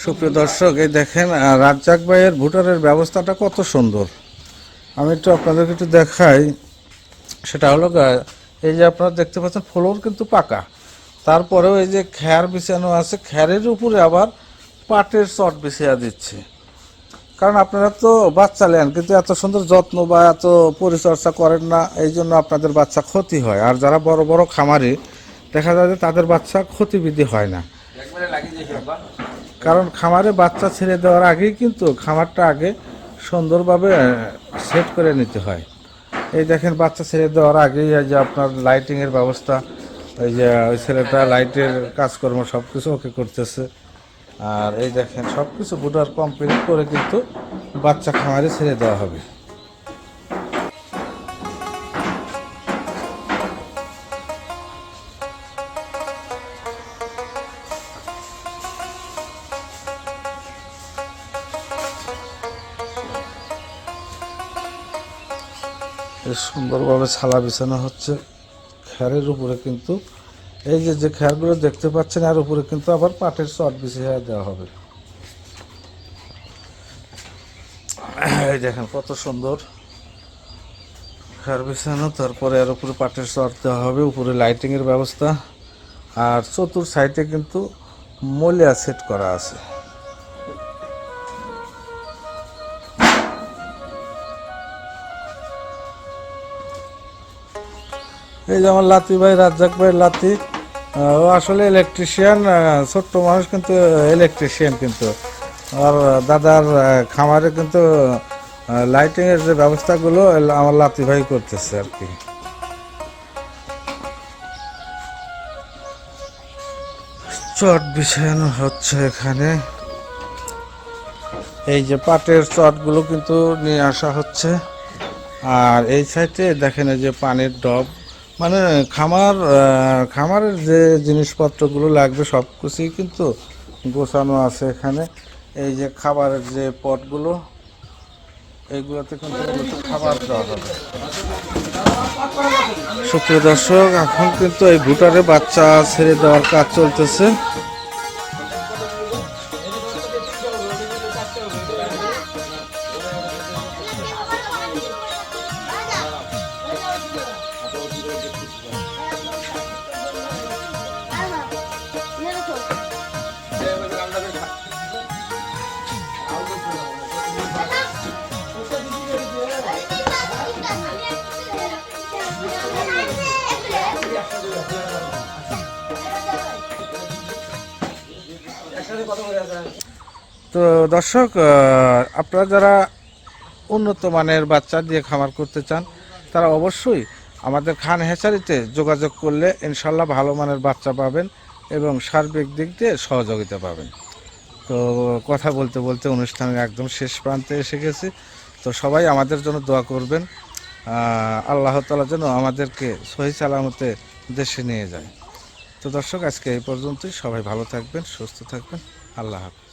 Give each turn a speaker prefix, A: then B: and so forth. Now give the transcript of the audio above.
A: সুপ্রিয় দর্শক, এই দেখেন রাজ্জাক ভাইয়ের ভোটারের ব্যবস্থাটা কত সুন্দর। আমি একটু আপনাদেরকে একটু দেখাই। সেটা হলো এই যে আপনারা দেখতে পাচ্ছেন ফ্লোর কিন্তু পাকা, তারপরেও এই যে খ্যার বিছানো আছে, খ্যারের উপরে আবার পাটের চট বিছিয়ে দিচ্ছে। কারণ আপনারা তো বাচ্চা নেন কিন্তু এত সুন্দর যত্ন বা এত পরিচর্যা করেন না, এই জন্য আপনাদের বাচ্চা ক্ষতি হয়। আর যারা বড় বড় খামারি দেখা যায় যে তাদের বাচ্চা ক্ষতিবিধি হয় না। কারণ খামারে বাচ্চা ছেড়ে দেওয়ার আগেই কিন্তু খামারটা আগে সুন্দরভাবে সেট করে নিতে হয়। এই দেখেন বাচ্চা ছেড়ে দেওয়ার আগেই এই যে আপনার লাইটিংয়ের ব্যবস্থা, এই যে ওই ছেলেটা লাইটের কাজকর্ম সব কিছু ওকে করতেছে। আর এই দেখেন সব কিছু ভোটার কমপ্লিট করে কিন্তু বাচ্চা খামারে ছেড়ে দেওয়া হবে। সুন্দরভাবে ছালা বিছানো হচ্ছে খ্যারের উপরে, কিন্তু এই যে খ্যারগুলো দেখতে পাচ্ছেন এর উপরে কিন্তু আবার পাটের চট বিছিয়ে দেওয়া হবে। এই দেখেন কত সুন্দর খ্যার বিছানো, তারপরে এর উপরে পাটের চট দেওয়া হবে, উপরে লাইটিংয়ের ব্যবস্থা। আর চতুর সাইডে কিন্তু মলিয়া সেট করা আছে। এই যে আমার লাতি ভাই, রাজ্জাক ভাই লাতি, ও আসলে ইলেকট্রিশিয়ান, ছোট্ট মানুষ কিন্তু ইলেকট্রিশিয়ান। কিন্তু আর দাদার খামারে কিন্তু লাইটিংয়ের যে ব্যবস্থাগুলো আমার লাতি ভাই করতেছে আর কি। চট বিছানো হচ্ছে এখানে। এই যে পাটের চটগুলো কিন্তু নিয়ে আসা হচ্ছে। আর এই সাইডে দেখেন এই যে পানির ডব, মানে খামারের যে জিনিসপত্রগুলো লাগবে সব কিছুই কিন্তু গোছানো আছে এখানে। এই যে খাবারের যে পটগুলো, এইগুলোতে কিন্তু খাবার দেওয়া হবে। সুপ্রিয় দর্শক, এখন কিন্তু এই ভুটারে বাচ্চা ছেড়ে দেওয়ার কাজ চলতেছে। তো দর্শক, আপনারা যারা উন্নত মানের বাচ্চা দিয়ে খামার করতে চান তারা অবশ্যই আমাদের খান হ্যাচারিতে যোগাযোগ করলে ইনশাল্লাহ ভালো মানের বাচ্চা পাবেন এবং সার্বিক দিক দিয়ে সহযোগিতা পাবেন। তো কথা বলতে বলতে অনুষ্ঠানের একদম শেষ প্রান্তে এসে গেছি। তো সবাই আমাদের জন্য দোয়া করবেন, আল্লাহ তাআলা যেন আমাদেরকে সহি সালামতে দেশে নিয়ে যায়। তো দর্শক, আজকে এই পর্যন্তই। সবাই ভালো থাকবেন, সুস্থ থাকবেন। আল্লাহ হাফেজ।